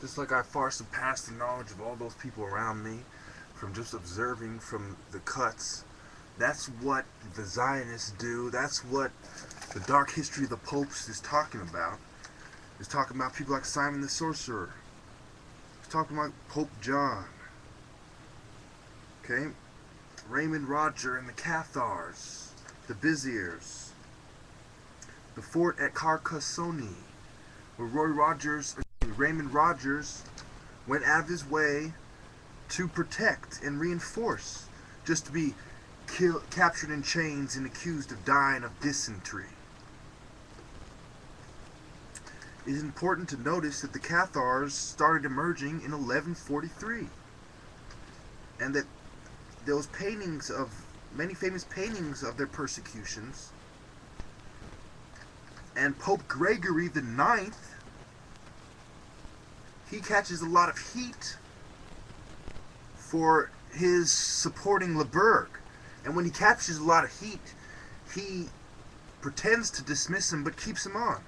Just like I far surpass the knowledge of all those people around me from just observing from the cuts. That's what the Zionists do. That's what the dark history of the popes is talking about. It's talking about people like Simon the Sorcerer. It's talking about Pope John. Okay? Raymond Roger and the Cathars. The Viziers. The fort at Carcassonne, where Raymond Rogers went out of his way to protect and reinforce, just to be captured in chains and accused of dying of dysentery. It is important to notice that the Cathars started emerging in 1143, and that those paintings of many famous paintings of their persecutions, and Pope Gregory the Ninth, he catches a lot of heat for his supporting Leberg. And when he catches a lot of heat, he pretends to dismiss him but keeps him on.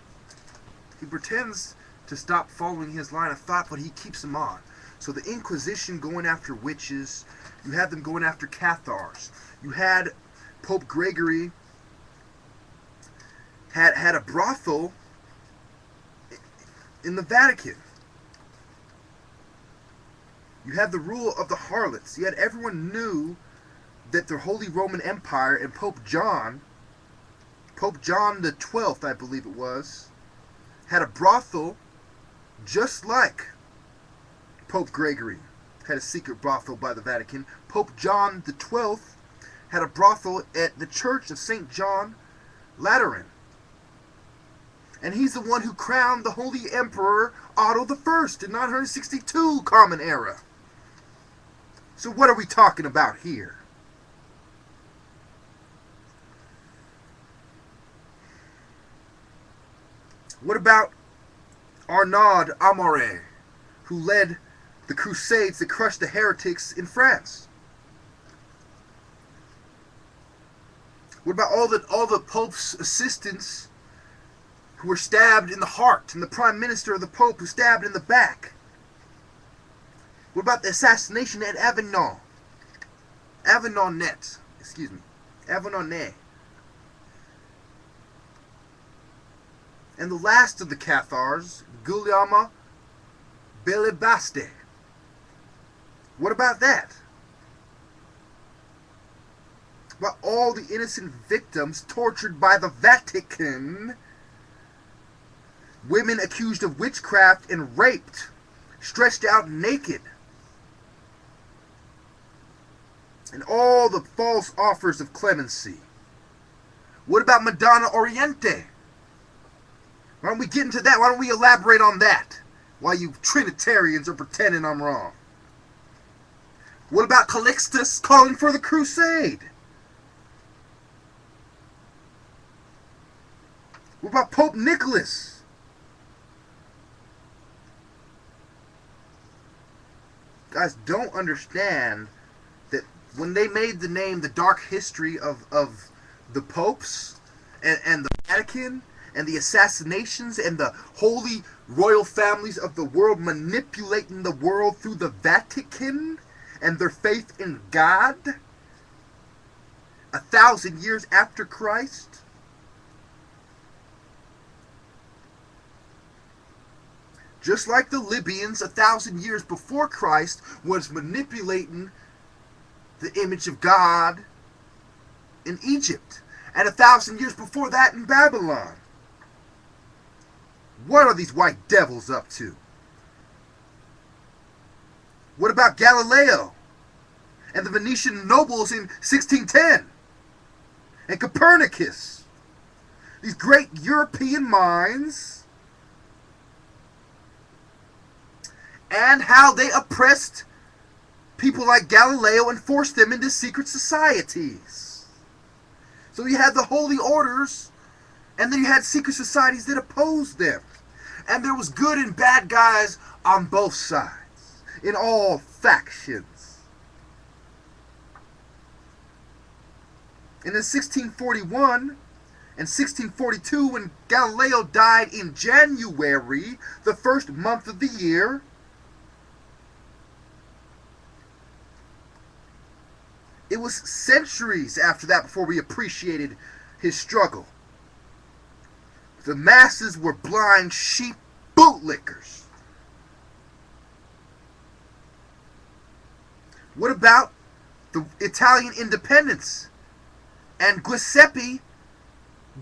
He pretends to stop following his line of thought, but he keeps him on. So the Inquisition going after witches, you had them going after Cathars. You had Pope Gregory had a brothel in the Vatican. You had the rule of the harlots. Yet everyone knew that the Holy Roman Empire and Pope John the 12th, I believe it was, had a brothel just like Pope Gregory had a secret brothel by the Vatican. Pope John the 12th had a brothel at the Church of St. John Lateran. And he's the one who crowned the Holy Emperor Otto I in 962 Common Era. So what are we talking about here? What about Arnaud Amore, who led the Crusades that crushed the heretics in France? What about all the Pope's assistants who were stabbed in the heart, and the Prime Minister of the Pope who stabbed in the back? What about the assassination at Avignon? Avignonet. And the last of the Cathars, Guillaume Belibaste. What about that? About all the innocent victims tortured by the Vatican, women accused of witchcraft and raped, stretched out naked, and all the false offers of clemency. What about Madonna Oriente? Why don't we get into that? Why don't we elaborate on that? While you Trinitarians are pretending I'm wrong. What about Calixtus calling for the crusade? What about Pope Nicholas? Guys don't understand that when they made the name the dark history of the popes and the Vatican and the assassinations and the holy royal families of the world manipulating the world through the Vatican and their faith in God 1,000 years after Christ, just like the Libyans 1,000 years before Christ was manipulating the image of God in Egypt, and 1,000 years before that in Babylon. What are these white devils up to? What about Galileo and the Venetian nobles in 1610? And Copernicus? These great European minds, and how they oppressed people like Galileo and forced them into secret societies. So you had the holy orders, and then you had secret societies that opposed them. And there was good and bad guys on both sides, in all factions. And in 1641 and 1642, when Galileo died in January, the first month of the year, It was centuries after that before we appreciated his struggle. The masses were blind sheep bootlickers. What about the Italian independence and Giuseppe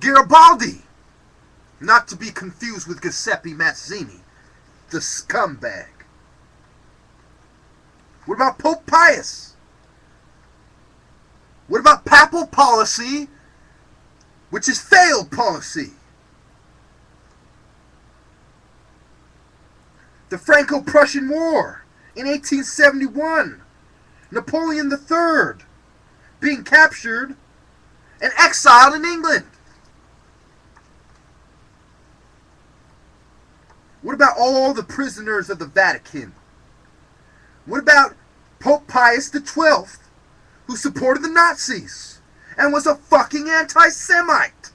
Garibaldi? Not to be confused with Giuseppe Mazzini, the scumbag. What about Pope Pius? What about papal policy, which is failed policy? The Franco-Prussian War in 1871. Napoleon III being captured and exiled in England. What about all the prisoners of the Vatican? What about Pope Pius XII, who supported the Nazis and was a fucking anti-Semite?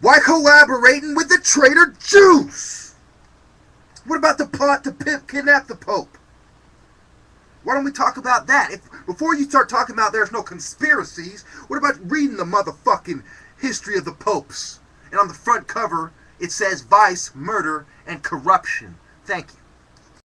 Why collaborating with the traitor Jews? What about the plot to kidnap the Pope? Why don't we talk about that? Before you start talking about there's no conspiracies, what about reading the motherfucking history of the popes? And on the front cover, it says vice, murder, and corruption. Thank you.